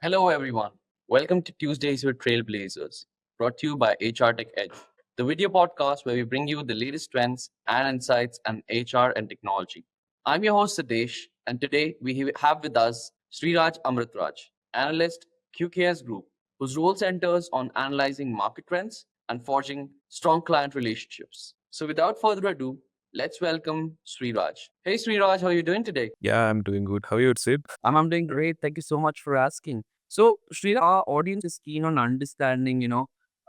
Hello, everyone. Welcome to Tuesdays with Trailblazers, brought to you by HRTech Edge, the video podcast where we bring you the latest trends and insights in HR and technology. I'm your host, Sadesh, and today we have with us Sriraj Amrithraj, analyst, QKS Group, whose role centers on analyzing market trends and forging strong client relationships. So, without further ado, let's welcome Sriraj. Hey, Sriraj, how are you doing today? Yeah, I'm doing good. How are you, Sid? I'm doing great. Thank you so much for asking. So, Srira, our audience is keen on understanding,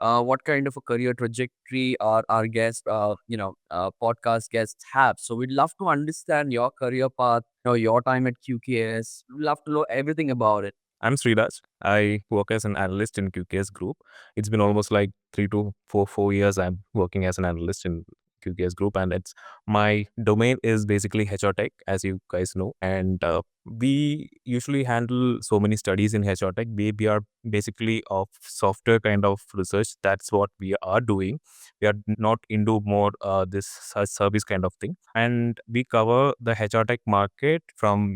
what kind of a career trajectory our guests, podcast guests have. So, we'd love to understand your career path, your time at QKS. We'd love to know everything about it. I'm Sriraj. I work as an analyst in QKS Group. It's been almost like 3 to 4 years I'm working as an analyst in QKS Group, and it's my domain is basically HR Tech, as you guys know. And we usually handle so many studies in HR Tech. We are basically of software kind of research. That's what we are doing. We are not into more this service kind of thing, and we cover the HR Tech market from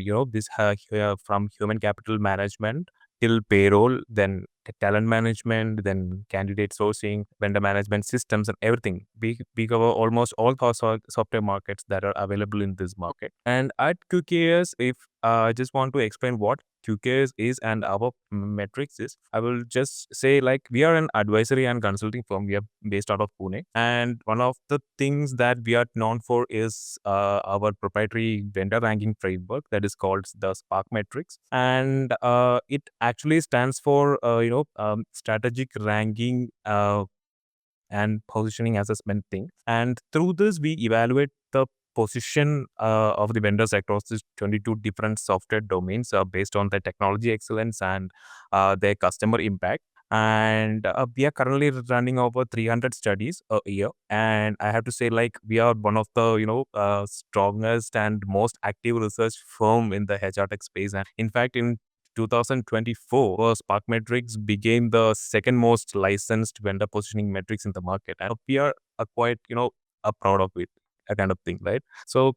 from human capital management till payroll, then talent management, then candidate sourcing, vendor management systems, and everything. We cover almost all software markets that are available in this market. And at QKS, if I just want to explain what QKS is and our metrics is, I will just say like we are an advisory and consulting firm. We are based out of Pune, and one of the things that we are known for is our proprietary vendor ranking framework that is called the Spark Metrics, and it actually stands for strategic ranking and positioning assessment thing. And through this, we evaluate the position of the vendors across these 22 different software domains based on their technology excellence and their customer impact. And we are currently running over 300 studies a year. And I have to say, like, we are one of the, strongest and most active research firm in the HR tech space. And in fact, in 2024, Spark Metrics became the second most licensed vendor positioning metrics in the market. And we are quite, are proud of it, a kind of thing, right? So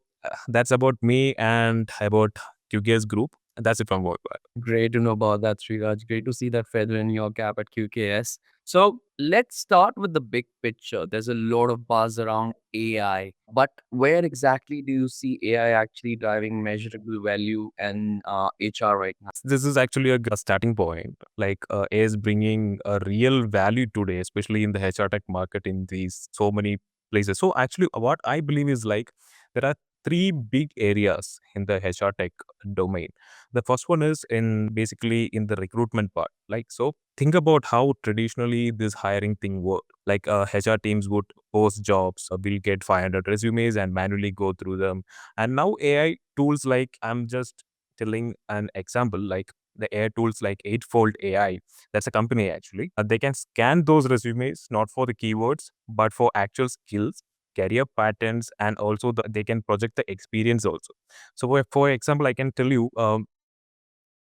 that's about me and about QKS Group. That's it from work. Great to know about that, Sriraj. Great to see that feather in your cap at QKS. So let's start with the big picture. There's a lot of buzz around AI, but where exactly do you see AI actually driving measurable value and HR right now? This is actually a starting point. Like AI is bringing a real value today, especially in the HR tech market in these so many places. So actually, what I believe is like there are three big areas in the HR tech domain. The first one is in basically in the recruitment part. Like so, think about how traditionally this hiring thing worked. Like HR teams would post jobs, will get 500 resumes and manually go through them. And now AI tools like I'm just telling an example like the AI tools like Eightfold AI, that's a company actually. They can scan those resumes not for the keywords but for actual skills, career patterns, and also they can project the experience also. So for example, I can tell you a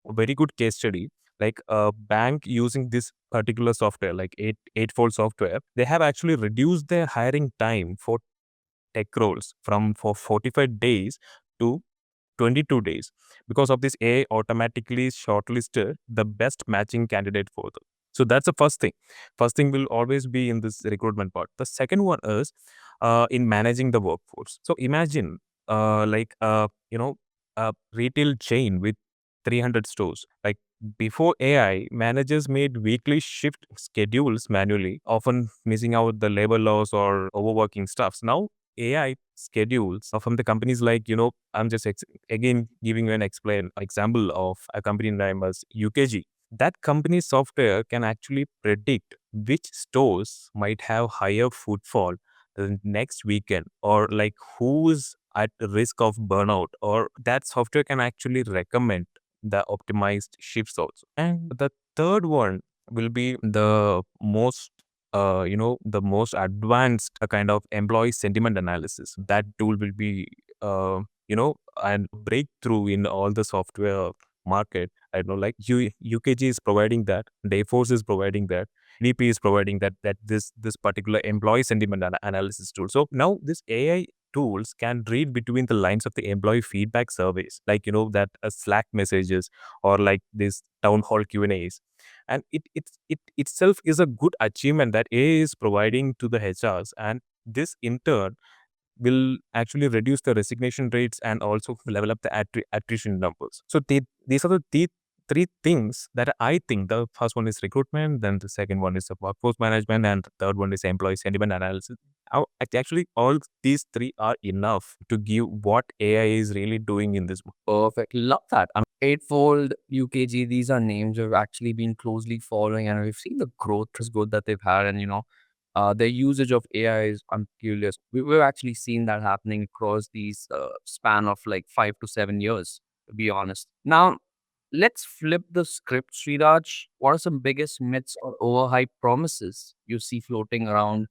very good case study. Like a bank using this particular software, like Eightfold software, they have actually reduced their hiring time for tech roles from for 45 days to 22 days because of this AI automatically shortlisted the best matching candidate for them. So that's the first thing. First thing will always be in this recruitment part. The second one is in managing the workforce. So imagine a retail chain with 300 stores. Like before AI, managers made weekly shift schedules manually, often missing out the labor laws or overworking stuffs. Now AI schedules from the companies like, I'm just again giving you an example of a company name as UKG. That company's software can actually predict which stores might have higher footfall the next weekend, or like who's at risk of burnout, or that software can actually recommend the optimized shifts also. And the third one will be the most advanced kind of employee sentiment analysis. That tool will be and breakthrough in all the software market. I don't know, like UKG is providing that, Dayforce is providing that, DP is providing that this particular employee sentiment analysis tool. So now this AI tools can read between the lines of the employee feedback surveys, like that Slack messages or like this town hall Q&As. And it itself is a good achievement that AI is providing to the HRs, and this in turn will actually reduce the resignation rates and also level up the attrition numbers. So these are the three things that I think. The first one is recruitment, then the second one is the workforce management, and the third one is employee sentiment analysis. Actually, all these three are enough to give what AI is really doing in this. Perfect. Love that. Eightfold, UKG, these are names we've actually been closely following, and we've seen the growth that they've had. And, their usage of AI is, I'm curious. We've actually seen that happening across these span of like 5 to 7 years, to be honest. Now, let's flip the script, Sriraj. What are some biggest myths or overhyped promises you see floating around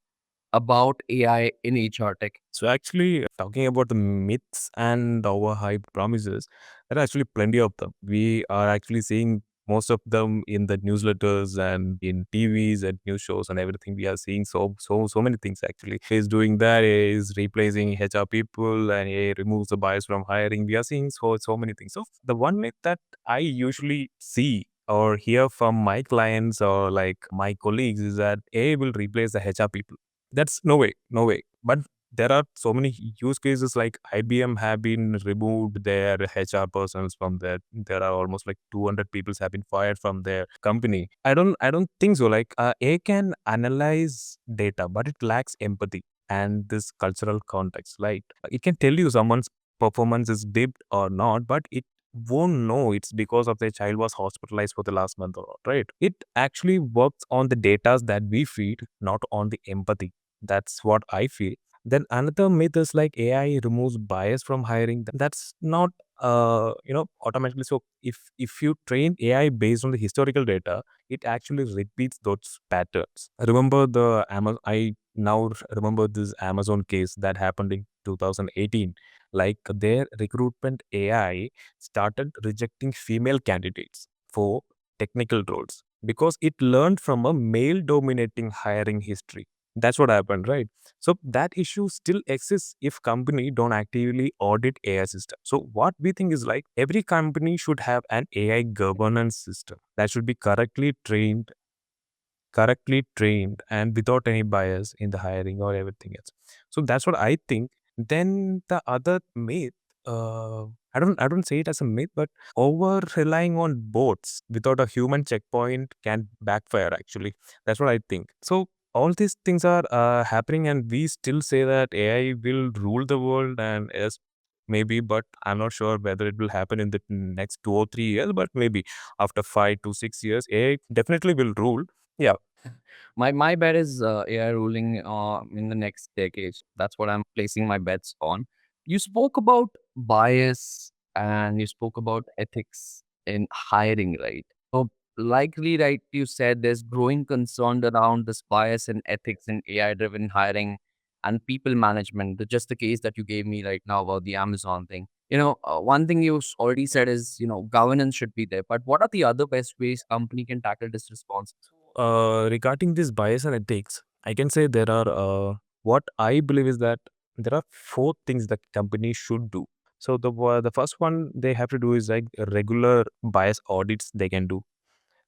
about AI in HR tech? So actually, talking about the myths and overhyped promises, there are actually plenty of them. We are actually seeing most of them in the newsletters and in TVs and news shows and everything. We are seeing so many things actually. Is doing that, is replacing HR people, and AI removes the bias from hiring. We are seeing so many things. So the one myth that I usually see or hear from my clients or like my colleagues is that AI will replace the HR people. That's no way, no way. But there are so many use cases like IBM have been removed their HR persons from there. There are almost like 200 people have been fired from their company. I don't think so. Like AI can analyze data, but it lacks empathy and this cultural context. Like it can tell you someone's performance is dipped or not, but it won't know it's because of their child was hospitalized for the last month or not, right? It actually works on the data that we feed, not on the empathy. That's what I feel. Then another myth is like AI removes bias from hiring. That's not automatically. So if you train AI based on the historical data, it actually repeats those patterns. Remember the Amazon. I now remember this Amazon case that happened in 2018. Like their recruitment AI started rejecting female candidates for technical roles because it learned from a male dominating hiring history. That's what happened, right? So that issue still exists if company don't actively audit AI system. So what we think is like every company should have an AI governance system that should be correctly trained and without any bias in the hiring or everything else. So that's what I think. Then the other myth, uh, I don't say it as a myth, but over relying on bots without a human checkpoint can backfire actually. That's what I think. So all these things are happening, and we still say that AI will rule the world, and yes, maybe, but I'm not sure whether it will happen in the next 2 or 3 years, but maybe after 5 to 6 years, AI definitely will rule. Yeah. My bet is AI ruling in the next decade. That's what I'm placing my bets on. You spoke about bias and you spoke about ethics in hiring, right? So likely, right, you said there's growing concern around this bias and ethics in AI-driven hiring and people management. Just the case that you gave me right now about the Amazon thing. One thing you already said is, governance should be there. But what are the other best ways company can tackle this response? Regarding this bias and ethics, I can say there are what I believe is that there are four things that companies should do. So the first one they have to do is like regular bias audits they can do.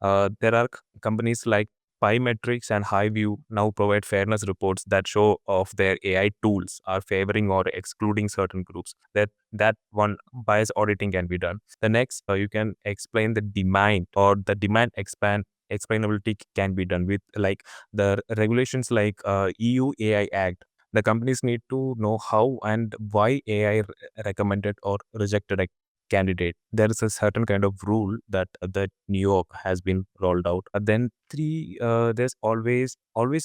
There are companies like Pymetrics and Highview now provide fairness reports that show if their AI tools are favoring or excluding certain groups. That one bias auditing can be done. The next, you can explain the demand or the demand explainability can be done with like the regulations like EU AI Act. The companies need to know how and why AI recommended or rejected a candidate. There is a certain kind of rule that New York has been rolled out. Then three, there's always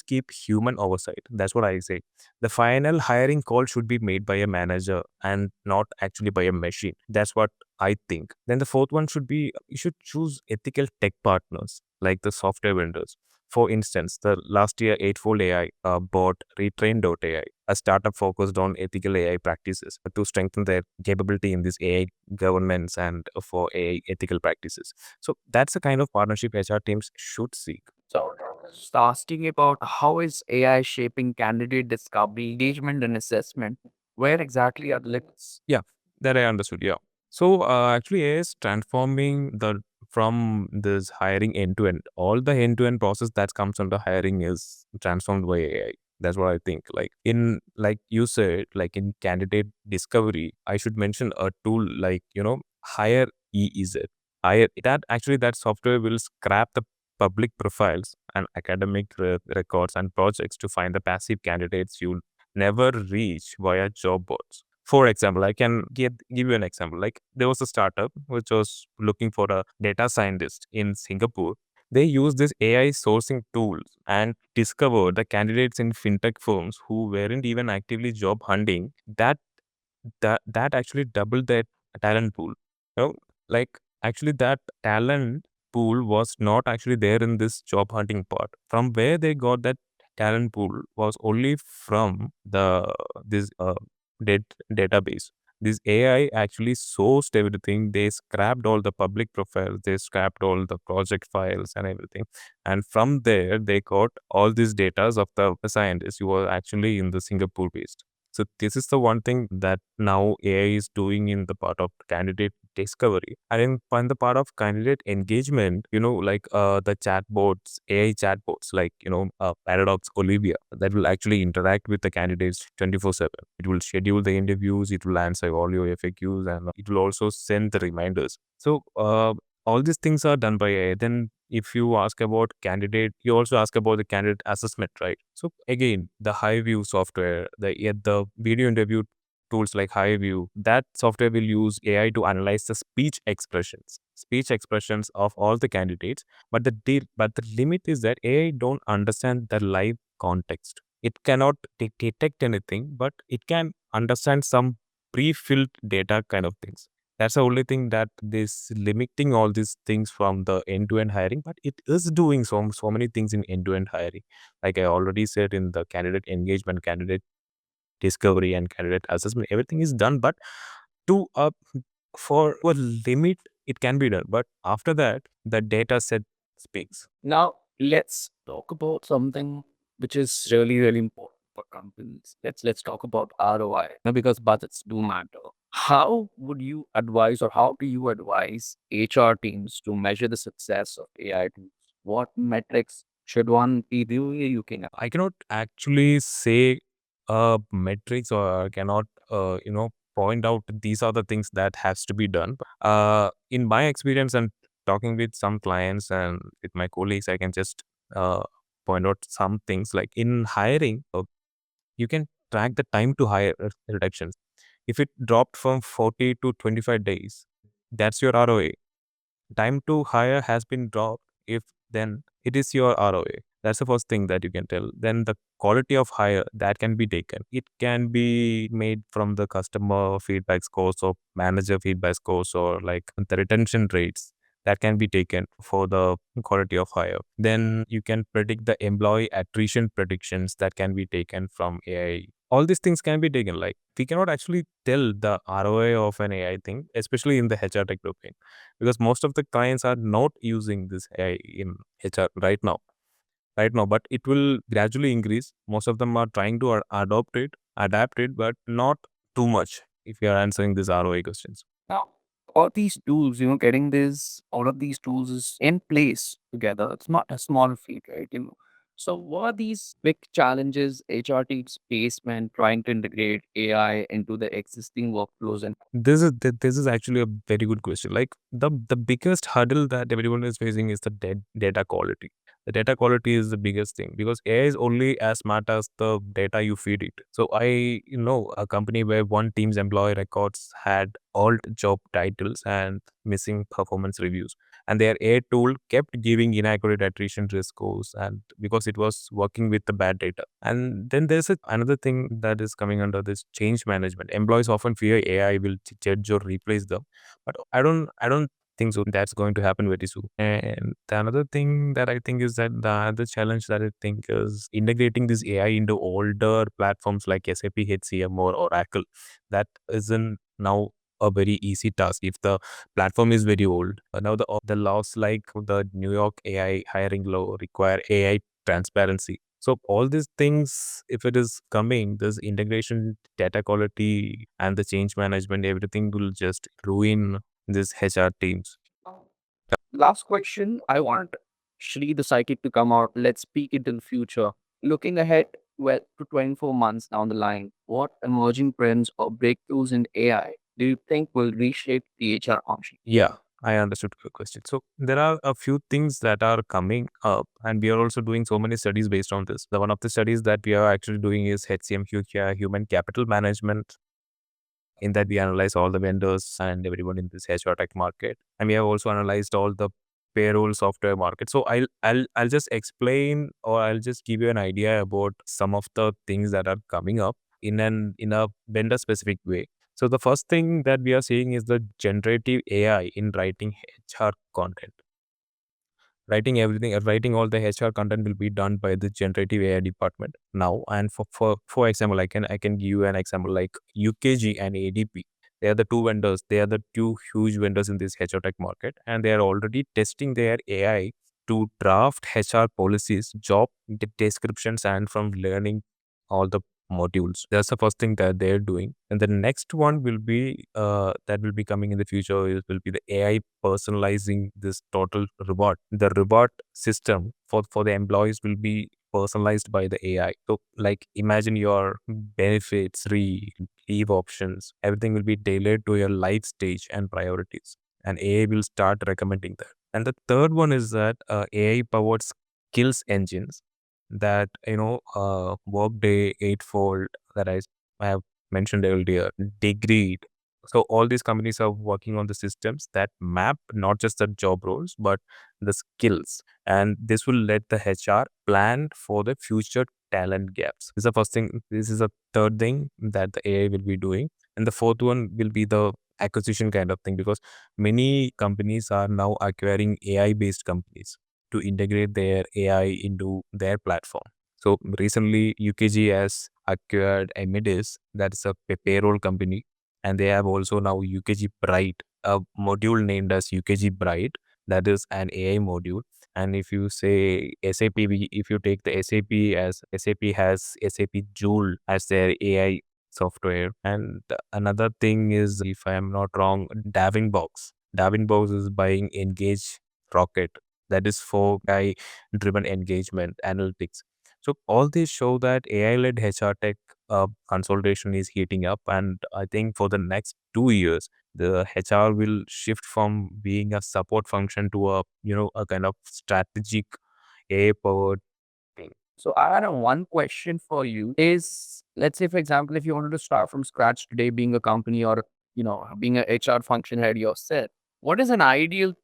keep human oversight. That's what I say. The final hiring call should be made by a manager and not actually by a machine. That's what I think. Then the fourth one should be you should choose ethical tech partners like the software vendors. For instance, the last year Eightfold AI bought Retrain.ai, a startup focused on ethical AI practices to strengthen their capability in this AI governance and for AI ethical practices. So that's the kind of partnership HR teams should seek. So, asking about how is AI shaping candidate discovery, engagement, and assessment? Where exactly are the limits? Yeah, that I understood. Yeah. So actually, AI is transforming the from this hiring end to end. All the end to end process that comes under hiring is transformed by AI. That's what I think. Like in like you said, like in candidate discovery, I should mention a tool like Hire EEZ. Hire that actually that software will scrap the public profiles and academic records and projects to find the passive candidates you'll never reach via job boards. For example, I can give you an example. Like there was a startup which was looking for a data scientist in Singapore. They used this AI sourcing tools and discovered the candidates in fintech firms who weren't even actively job hunting. That actually doubled their talent pool. You know, like actually that talent pool was not actually there in this job hunting part. From where they got that talent pool was only from the this database. This AI actually sourced everything. They scrapped all the public profiles. They scrapped all the project files and everything. And from there, they got all these data of the scientists who were actually in the Singapore based. So this is the one thing that now AI is doing in the part of candidate discovery. And in the part of candidate engagement, like the chatbots, AI chatbots, like, Paradox Olivia, that will actually interact with the candidates 24/7. It will schedule the interviews, it will answer all your FAQs, and it will also send the reminders. So all these things are done by AI. Then if you ask about candidate, you also ask about the candidate assessment, right? So again, the Highview software, the video interview tools like Highview, that software will use AI to analyze the speech expressions of all the candidates. But the limit is that AI don't understand the live context. It cannot detect anything, but it can understand some pre-filled data kind of things. That's the only thing that is limiting all these things from the end-to-end hiring, but it is doing so many things in end-to-end hiring. Like I already said, in the candidate engagement, candidate discovery, and candidate assessment, everything is done. But to for a limit, it can be done. But after that, the data set speaks. Now, let's talk about something which is really, really important for companies. Let's talk about ROI, because budgets do matter. How would you advise, or how do you advise HR teams to measure the success of AI tools? What metrics should one be looking at? I cannot actually say metrics, or I cannot point out these are the things that has to be done. In my experience and talking with some clients and with my colleagues, I can just uh, point out some things. Like in hiring, you can track the time to hire reductions. If it dropped from 40 to 25 days, that's your ROA. Time to hire has been dropped, if then it is your ROA. That's the first thing that you can tell. Then the quality of hire that can be taken. It can be made from the customer feedback scores or manager feedback scores, or like the retention rates that can be taken for the quality of hire. Then you can predict the employee attrition predictions that can be taken from AI. All these things can be taken. Like we cannot actually tell the ROI of an AI thing, especially in the HRTech domain, because most of the clients are not using this AI in HR right now, but it will gradually increase. Most of them are trying to adapt it, but not too much, if you are answering these ROI questions. Now, all these tools, getting all of these tools is in place together. It's not a small feat, right? So what are these big challenges HR teams face when trying to integrate AI into the existing workflows? And This is actually a very good question. Like the biggest hurdle that everyone is facing is the data quality. The data quality is the biggest thing, because AI is only as smart as the data you feed it. So I know a company where one team's employee records had alt job titles and missing performance reviews, and their AI tool kept giving inaccurate attrition risk scores, and because it was working with the bad data. And then there's another thing that is coming under this change management. Employees often fear AI will judge or replace them, but I don't think so that's going to happen very soon. And the another thing that I think is that the other challenge that I think is integrating this AI into older platforms like SAP HCM or Oracle. That isn't now a very easy task if the platform is very old. Now the laws like the New York AI hiring law require AI transparency. So all these things, if it is coming, this integration, data quality, and the change management, everything will just ruin these HR teams. Last question. I want Shri the psychic to come out. Let's peek into the future. Looking ahead, well, to 24 months down the line, what emerging trends or breakthroughs in AI do you think will reshape the HR function? Yeah, I understood your question. So there are a few things that are coming up, and we are also doing so many studies based on this. The one of the studies that we are actually doing is HCM, QKS, human capital management. In that, we analyze all the vendors and everyone in this HRTech market, and we have also analyzed all the payroll software market. So I'll just explain, or I'll just give you an idea about some of the things that are coming up in a vendor specific way. So the first thing that we are seeing is the generative AI in writing HR content. Writing all the HR content will be done by the generative AI department now. And for example, I can give you an example like UKG and ADP. They are the two vendors. They are the two huge vendors in this HR tech market, and they are already testing their AI to draft HR policies, job descriptions, and from learning all the modules. That's the first thing that they're doing. And the next one will be that will be coming in the future will be the AI personalizing this total reward. The reward system for the employees will be personalized by the AI. So like imagine your benefits, leave options, everything will be tailored to your life stage and priorities. And AI will start recommending that. And the third one is that AI powered skills engines that Workday, Eightfold that I have mentioned earlier, Degree. So all these companies are working on the systems that map not just the job roles but the skills, and this will let the HR plan for the future talent gaps. This is the first thing. This is a third thing that the AI will be doing, and the fourth one will be the acquisition kind of thing, because many companies are now acquiring AI based companies to integrate their AI into their platform. So recently, UKG has acquired Emidis, that's a payroll company, and they have also now UKG Bright, a module named as UKG Bright, that is an AI module. And if you say SAP, if you take the SAP as SAP has SAP Joule as their AI software. And another thing is, if I am not wrong, Davingbox. Davingbox is buying Engage Rocket, that is for AI driven engagement analytics. So all these show that AI led HR tech consolidation is heating up, and I think for the next 2 years, the HR will shift from being a support function to a kind of strategic AI powered thing. So I had a one question for you is, let's say, for example, if you wanted to start from scratch today, being a company or, being a HR function head yourself, what is an ideal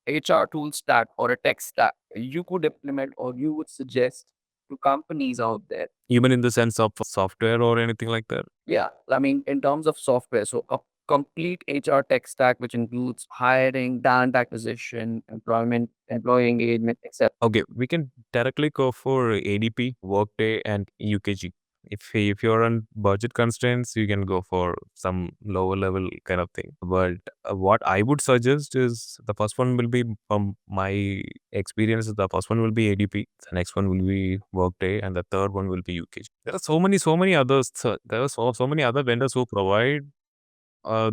HR tool stack or a tech stack you could implement or you would suggest to companies out there? Even in the sense of software or anything like that. Yeah, I mean, in terms of software, so a complete HR tech stack, which includes hiring, talent acquisition, employment, employee engagement, etc. Okay, we can directly go for ADP, Workday, and UKG. If you're on budget constraints, you can go for some lower level kind of thing. But what I would suggest is the first one will be, from my experience, the first one will be ADP, the next one will be Workday, and the third one will be UKG. There are so many others. There are so many other vendors who provide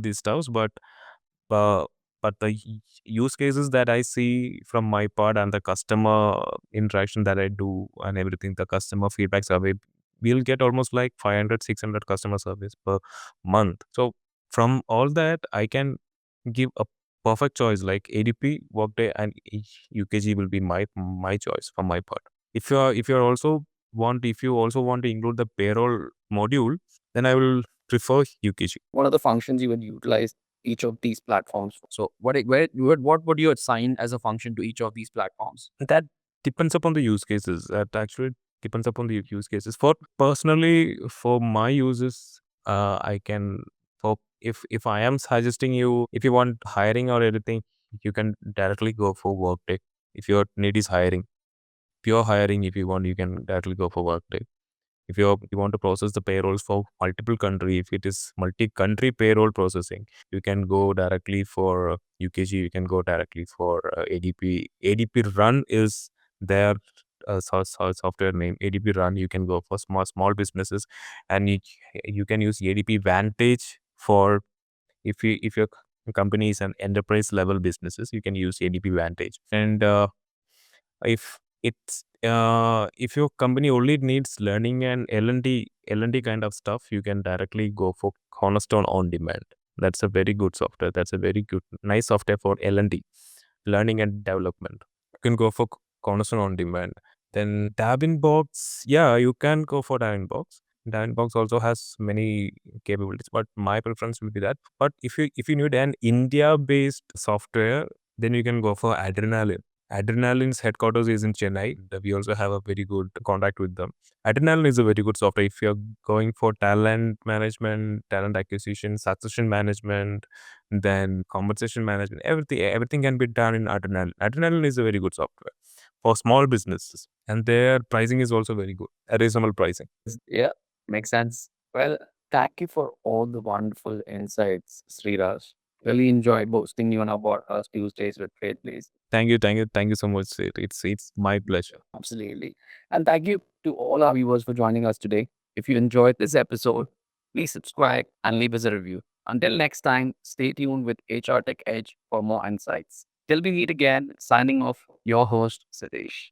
these stuffs, uh, but the use cases that I see from my part and the customer interaction that I do and everything, the customer feedback survey, we'll get almost like 500, 600 customer surveys per month. So from all that, I can give a perfect choice like ADP, Workday, and UKG will be my choice from my part. If you also want to include the payroll module, then I will prefer UKG. What are the functions you would utilize each of these platforms for? So what would you assign as a function to each of these platforms? That depends upon the use cases. That actually depends upon the use cases. For personally, for my uses, I can, for if I am suggesting you, if you want hiring or anything, you can directly go for Workday. If your need is hiring, pure hiring, if you want, you can directly go for Workday. If you want to process the payrolls for multiple country, if it is multi-country payroll processing, you can go directly for UKG. You can go directly for ADP. ADP Run is their software name ADP Run. You can go for small businesses, and you can use ADP Vantage for if your company is an enterprise level businesses. You can use ADP Vantage, and if your company only needs learning and L&D kind of stuff, you can directly go for Cornerstone On Demand. That's a very good software. That's a very good, nice software for L&D, learning and development. You can go for Cornerstone On Demand. Then Debunks, yeah, you can go for Debunks. Debunks also has many capabilities, but my preference will be that. But if you need an India-based software, then you can go for Adrenaline. Adrenaline's headquarters is in Chennai. We also have a very good contact with them. Adrenaline is a very good software. If you're going for talent management, talent acquisition, succession management, then compensation management, everything can be done in Adrenaline. Adrenaline is a very good software for small businesses, and their pricing is also very good, a reasonable pricing. Yeah, makes sense. Well, thank you for all the wonderful insights, Sriraj. Really enjoyed hosting you on our podcast Tuesdays with Trailblazers. Thank you so much, Sid. It's my pleasure. Absolutely. And thank you to all our viewers for joining us today. If you enjoyed this episode, please subscribe and leave us a review. Until next time, stay tuned with HR Tech Edge for more insights. Till we meet again, signing off, your host, Satish.